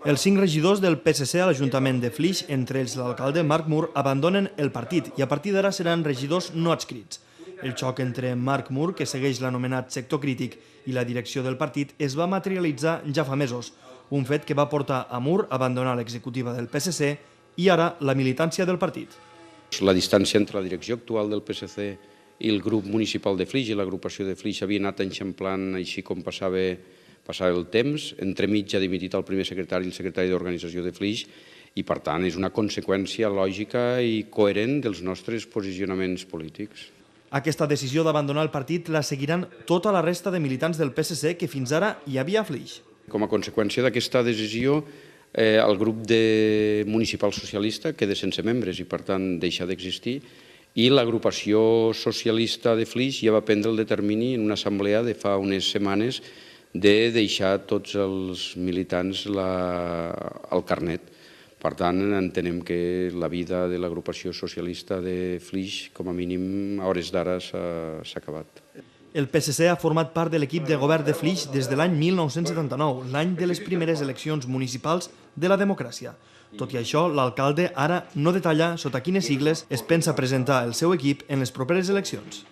Els 5 regidors del PSC a l'Ajuntament de Flix, entre ells l'alcalde Marc Mur, abandonen el partit i a partir d'ara seran regidors no adscrits. El xoc entre Marc Mur, que segueix l'anomenat sector crític, i la direcció del partit es va materialitzar ja fa mesos, un fet que va portar a Mur a abandonar l'executiva del PSC i ara la militància del partit. La distància entre la direcció actual del PSC i el grup municipal de Flix i l'agrupació de Flix havia anat enxamplant així com passava el temps. Entremig ha dimitit el primer secretari i el secretari d'organització de Flix i, per tant, és una conseqüència lògica i coherent dels nostres posicionaments polítics. Aquesta decisió d'abandonar el partit la seguiran tota la resta de militants del PSC que fins ara hi havia a Flix. Com a conseqüència d'aquesta decisió, el grup municipal socialista queda sense membres i, per tant, deixa d'existir, i l'agrupació socialista de Flix ja va prendre el determini en una assemblea de fa unes setmanes de deixar tots els militants el carnet. Per tant, entenem que la vida de l'agrupació socialista de Flix, com a mínim, a hores d'ara s'ha acabat. El PSC ha format part de l'equip de govern de Flix des de l'any 1979, l'any de les primeres eleccions municipals de la democràcia. Tot i això, l'alcalde ara no detalla sota quines sigles es pensa presentar el seu equip en les properes eleccions.